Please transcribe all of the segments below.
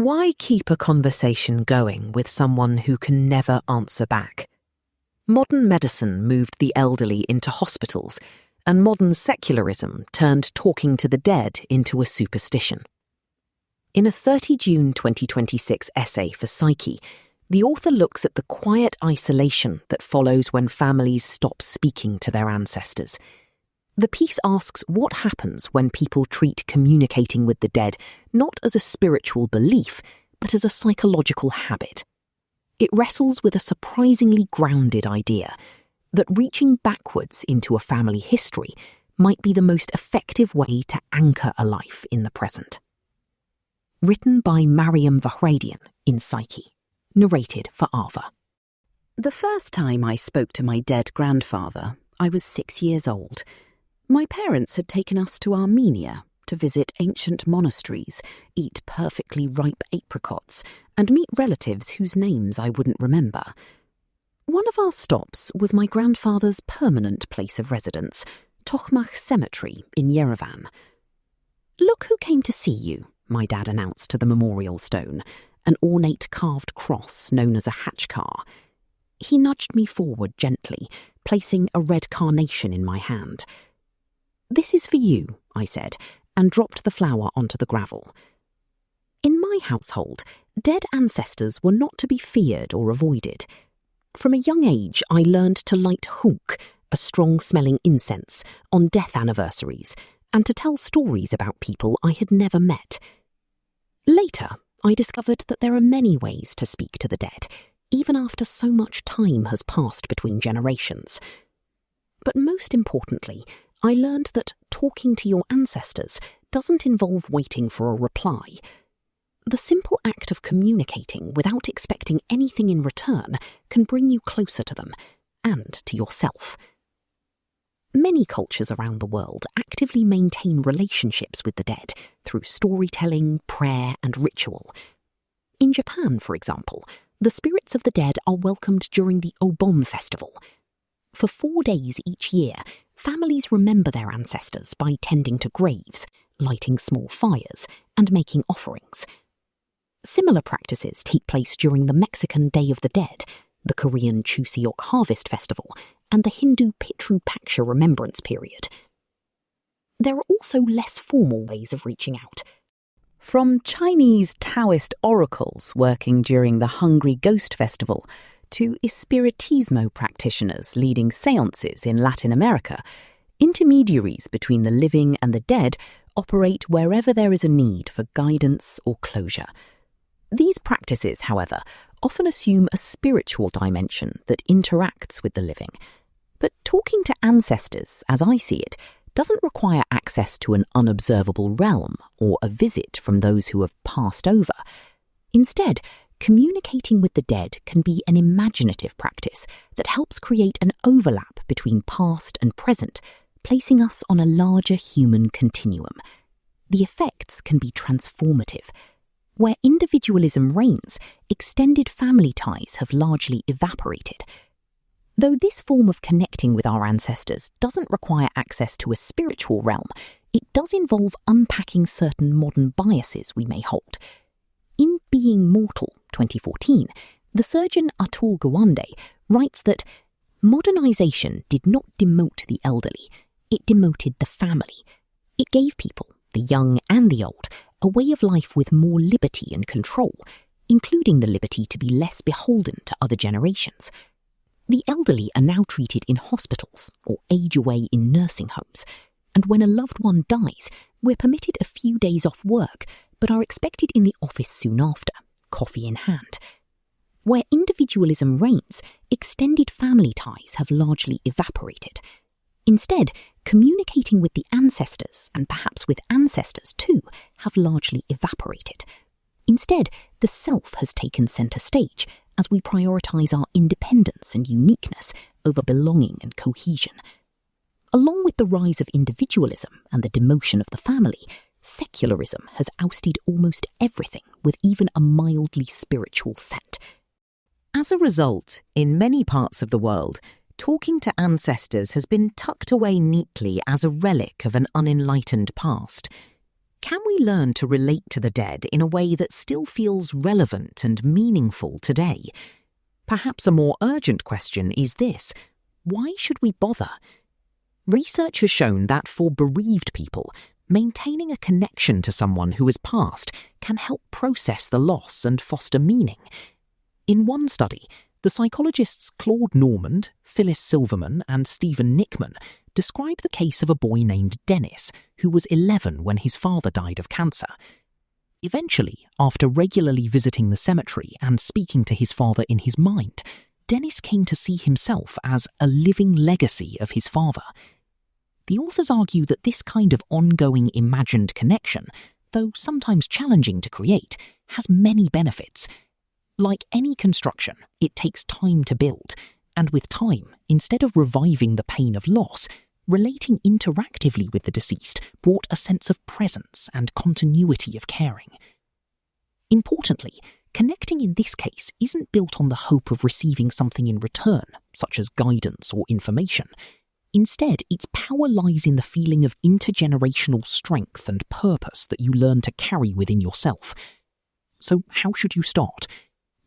Why keep a conversation going with someone who can never answer back? Modern medicine moved the elderly into hospitals, and modern secularism turned talking to the dead into a superstition. In a 30 June 2026 essay for Psyche, the author looks at the quiet isolation that follows when families stop speaking to their ancestors. The piece asks what happens when people treat communicating with the dead not as a spiritual belief, but as a psychological habit. It wrestles with a surprisingly grounded idea that reaching backwards into a family history might be the most effective way to anchor a life in the present. Written by Mariam Vahradian in Psyche. Narrated for Ava. The first time I spoke to my dead grandfather, I was 6 years old. My parents had taken us to Armenia to visit ancient monasteries, eat perfectly ripe apricots, and meet relatives whose names I wouldn't remember. One of our stops was my grandfather's permanent place of residence, Tokhmach Cemetery in Yerevan. "Look who came to see you," my dad announced to the memorial stone, an ornate carved cross known as a hachkar. He nudged me forward gently, placing a red carnation in my hand. "This is for you," I said, and dropped the flower onto the gravel. In my household, dead ancestors were not to be feared or avoided. From a young age, I learned to light hunk, a strong-smelling incense, on death anniversaries, and to tell stories about people I had never met. Later, I discovered that there are many ways to speak to the dead, even after so much time has passed between generations. But most importantly, I learned that talking to your ancestors doesn't involve waiting for a reply. The simple act of communicating without expecting anything in return can bring you closer to them and to yourself. Many cultures around the world actively maintain relationships with the dead through storytelling, prayer, and ritual. In Japan, for example, the spirits of the dead are welcomed during the Obon festival. For 4 days each year, families remember their ancestors by tending to graves, lighting small fires, and making offerings. Similar practices take place during the Mexican Day of the Dead, the Korean Chuseok Harvest Festival, and the Hindu Pitru Paksha Remembrance Period. There are also less formal ways of reaching out. From Chinese Taoist oracles working during the Hungry Ghost Festival to Espiritismo practitioners leading seances in Latin America, intermediaries between the living and the dead operate wherever there is a need for guidance or closure. These practices, however, often assume a spiritual dimension that interacts with the living. But talking to ancestors, as I see it, doesn't require access to an unobservable realm or a visit from those who have passed over. Instead, communicating with the dead can be an imaginative practice that helps create an overlap between past and present, placing us on a larger human continuum. The effects can be transformative. Where individualism reigns, extended family ties have largely evaporated. Though this form of connecting with our ancestors doesn't require access to a spiritual realm, it does involve unpacking certain modern biases we may hold. In Being Mortal, 2014, the surgeon Atul Gawande writes that modernization did not demote the elderly, it demoted the family. It gave people, the young and the old, a way of life with more liberty and control, including the liberty to be less beholden to other generations. The elderly are now treated in hospitals or age away in nursing homes, and when a loved one dies, we're permitted a few days off work, but are expected in the office soon after, coffee in hand. Where individualism reigns, extended family ties have largely evaporated. Instead, communicating with the ancestors, and perhaps with ancestors too, have largely evaporated. Instead, the self has taken centre stage as we prioritise our independence and uniqueness over belonging and cohesion. Along with the rise of individualism and the demotion of the family, secularism has ousted almost everything with even a mildly spiritual scent. As a result, in many parts of the world, talking to ancestors has been tucked away neatly as a relic of an unenlightened past. Can we learn to relate to the dead in a way that still feels relevant and meaningful today? Perhaps a more urgent question is this: why should we bother? Research has shown that for bereaved people, maintaining a connection to someone who has passed can help process the loss and foster meaning. In one study, the psychologists Claude Normand, Phyllis Silverman, and Stephen Nickman describe the case of a boy named Dennis, who was 11 when his father died of cancer. Eventually, after regularly visiting the cemetery and speaking to his father in his mind, Dennis came to see himself as a living legacy of his father. The authors argue that this kind of ongoing imagined connection, though sometimes challenging to create, has many benefits. Like any construction, it takes time to build, and with time, instead of reviving the pain of loss, relating interactively with the deceased brought a sense of presence and continuity of caring. Importantly, connecting in this case isn't built on the hope of receiving something in return, such as guidance or information. Instead, its power lies in the feeling of intergenerational strength and purpose that you learn to carry within yourself. So how should you start?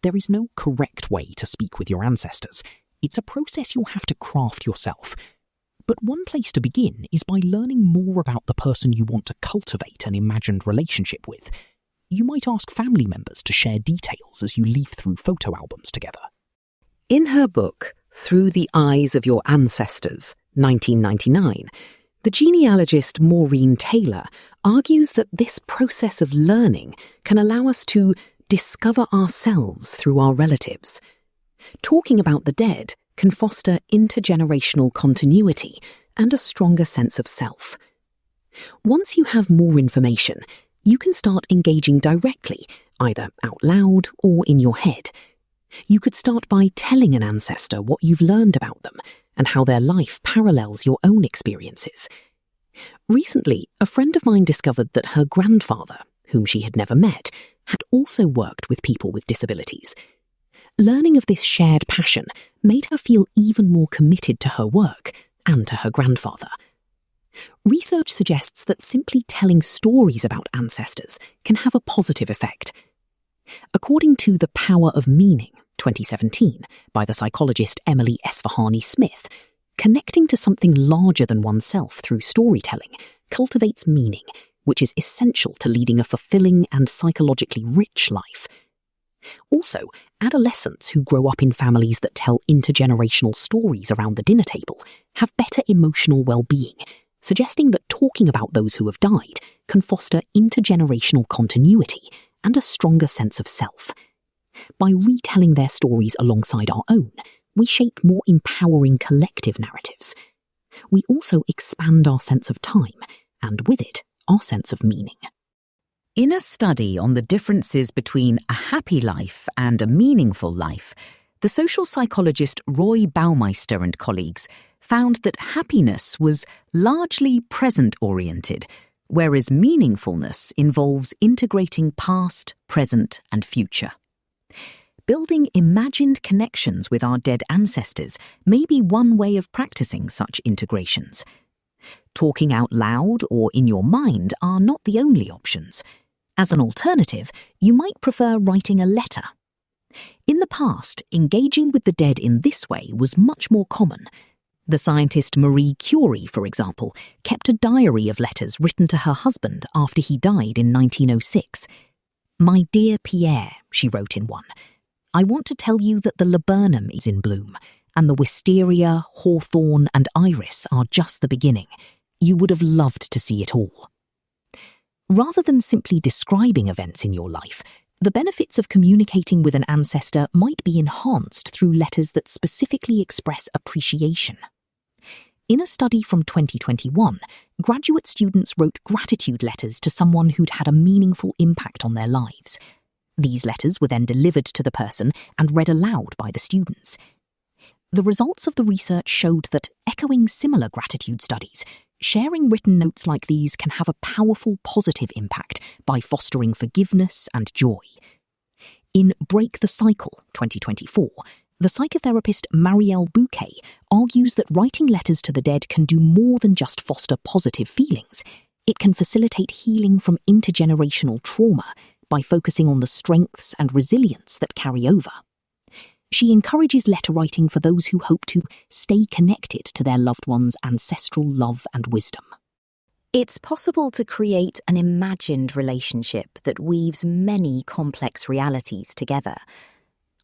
There is no correct way to speak with your ancestors. It's a process you'll have to craft yourself. But one place to begin is by learning more about the person you want to cultivate an imagined relationship with. You might ask family members to share details as you leaf through photo albums together. In her book, Through the Eyes of Your Ancestors, 1999, the genealogist Maureen Taylor argues that this process of learning can allow us to discover ourselves through our relatives. Talking about the dead can foster intergenerational continuity and a stronger sense of self. Once you have more information, you can start engaging directly, either out loud or in your head. You could start by telling an ancestor what you've learned about them and how their life parallels your own experiences. Recently, a friend of mine discovered that her grandfather, whom she had never met, had also worked with people with disabilities. Learning of this shared passion made her feel even more committed to her work and to her grandfather. Research suggests that simply telling stories about ancestors can have a positive effect. According to The Power of Meaning, 2017, by the psychologist Emily Esfahani Smith, connecting to something larger than oneself through storytelling cultivates meaning, which is essential to leading a fulfilling and psychologically rich life. Also, adolescents who grow up in families that tell intergenerational stories around the dinner table have better emotional well-being, suggesting that talking about those who have died can foster intergenerational continuity and a stronger sense of self. By retelling their stories alongside our own, we shape more empowering collective narratives. We also expand our sense of time, and with it, our sense of meaning. In a study on the differences between a happy life and a meaningful life, the social psychologist Roy Baumeister and colleagues found that happiness was largely present-oriented, whereas meaningfulness involves integrating past, present, and future. Building imagined connections with our dead ancestors may be one way of practicing such integrations. Talking out loud or in your mind are not the only options. As an alternative, you might prefer writing a letter. In the past, engaging with the dead in this way was much more common. The scientist Marie Curie, for example, kept a diary of letters written to her husband after he died in 1906. "My dear Pierre," she wrote in one, "I want to tell you that the laburnum is in bloom, and the wisteria, hawthorn, and iris are just the beginning. You would have loved to see it all." Rather than simply describing events in your life, the benefits of communicating with an ancestor might be enhanced through letters that specifically express appreciation. In a study from 2021, graduate students wrote gratitude letters to someone who'd had a meaningful impact on their lives. These letters were then delivered to the person and read aloud by the students. The results of the research showed that, echoing similar gratitude studies, sharing written notes like these can have a powerful positive impact by fostering forgiveness and joy. In Break the Cycle, 2024, the psychotherapist Marielle Bouquet argues that writing letters to the dead can do more than just foster positive feelings. It can facilitate healing from intergenerational trauma by focusing on the strengths and resilience that carry over. She encourages letter writing for those who hope to stay connected to their loved ones' ancestral love and wisdom. It's possible to create an imagined relationship that weaves many complex realities together.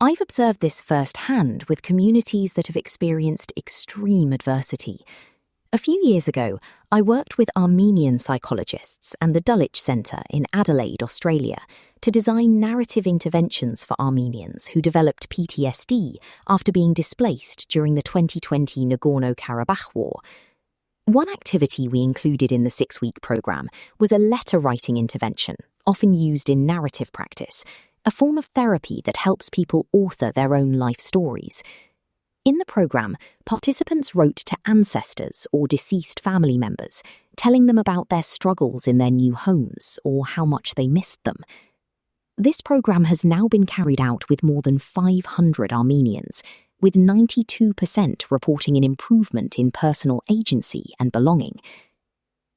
I've observed this firsthand with communities that have experienced extreme adversity. A few years ago, I worked with Armenian psychologists and the Dulwich Centre in Adelaide, Australia, to design narrative interventions for Armenians who developed PTSD after being displaced during the 2020 Nagorno-Karabakh War. One activity we included in the 6-week programme was a letter-writing intervention, often used in narrative practice, a form of therapy that helps people author their own life stories. In the programme, participants wrote to ancestors or deceased family members, telling them about their struggles in their new homes or how much they missed them. This programme has now been carried out with more than 500 Armenians, with 92% reporting an improvement in personal agency and belonging.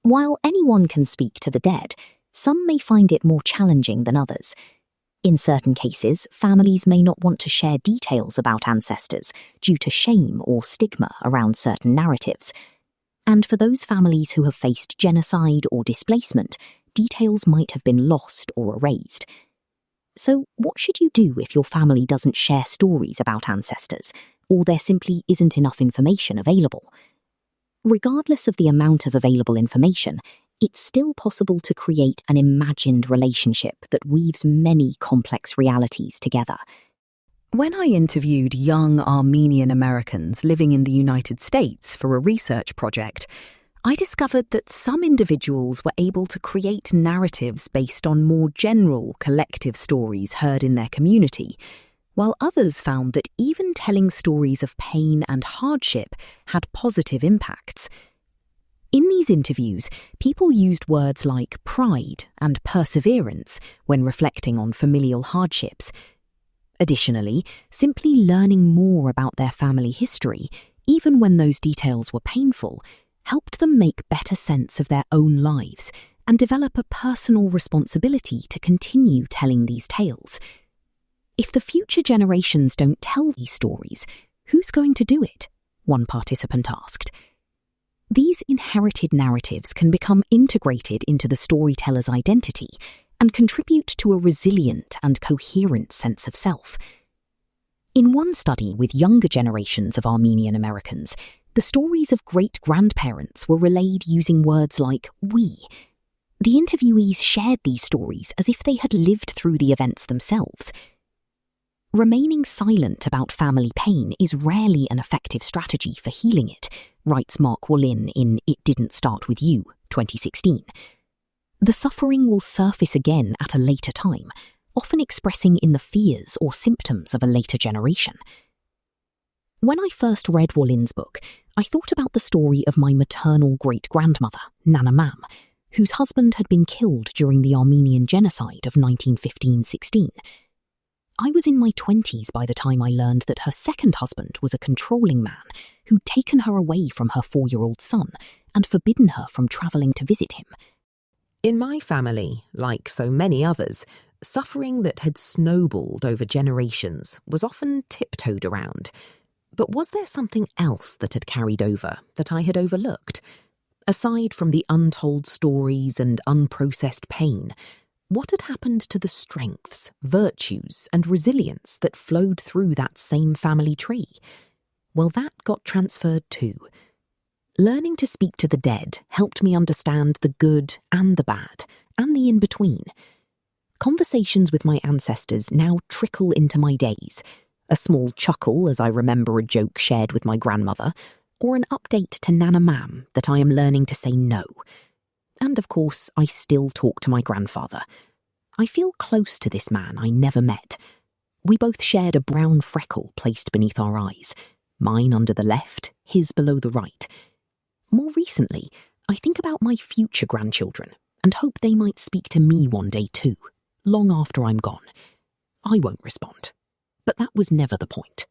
While anyone can speak to the dead, some may find it more challenging than others. In certain cases, families may not want to share details about ancestors due to shame or stigma around certain narratives. And for those families who have faced genocide or displacement, details might have been lost or erased. So, what should you do if your family doesn't share stories about ancestors, or there simply isn't enough information available? Regardless of the amount of available information, it's still possible to create an imagined relationship that weaves many complex realities together. When I interviewed young Armenian Americans living in the United States for a research project, I discovered that some individuals were able to create narratives based on more general collective stories heard in their community, while others found that even telling stories of pain and hardship had positive impacts. In these interviews, people used words like pride and perseverance when reflecting on familial hardships. Additionally, simply learning more about their family history, even when those details were painful, helped them make better sense of their own lives and develop a personal responsibility to continue telling these tales. If the future generations don't tell these stories, who's going to do it? One participant asked. These inherited narratives can become integrated into the storyteller's identity and contribute to a resilient and coherent sense of self. In one study with younger generations of Armenian Americans, the stories of great-grandparents were relayed using words like we. The interviewees shared these stories as if they had lived through the events themselves. Remaining silent about family pain is rarely an effective strategy for healing it, writes Mark Wallin in It Didn't Start With You, 2016. The suffering will surface again at a later time, often expressing in the fears or symptoms of a later generation. When I first read Wallin's book, I thought about the story of my maternal great-grandmother, Nana Mam, whose husband had been killed during the Armenian genocide of 1915-16. I was in my 20s by the time I learned that her second husband was a controlling man who'd taken her away from her 4-year-old son and forbidden her from travelling to visit him. In my family, like so many others, suffering that had snowballed over generations was often tiptoed around. But was there something else that had carried over that I had overlooked? Aside from the untold stories and unprocessed pain, what had happened to the strengths, virtues, and resilience that flowed through that same family tree? Well, that got transferred too. Learning to speak to the dead helped me understand the good and the bad, and the in-between. Conversations with my ancestors now trickle into my days. A small chuckle as I remember a joke shared with my grandmother, or an update to Nana Mam that I am learning to say no. And of course, I still talk to my grandfather. I feel close to this man I never met. We both shared a brown freckle placed beneath our eyes, mine under the left, his below the right. More recently, I think about my future grandchildren and hope they might speak to me one day too, long after I'm gone. I won't respond. But that was never the point.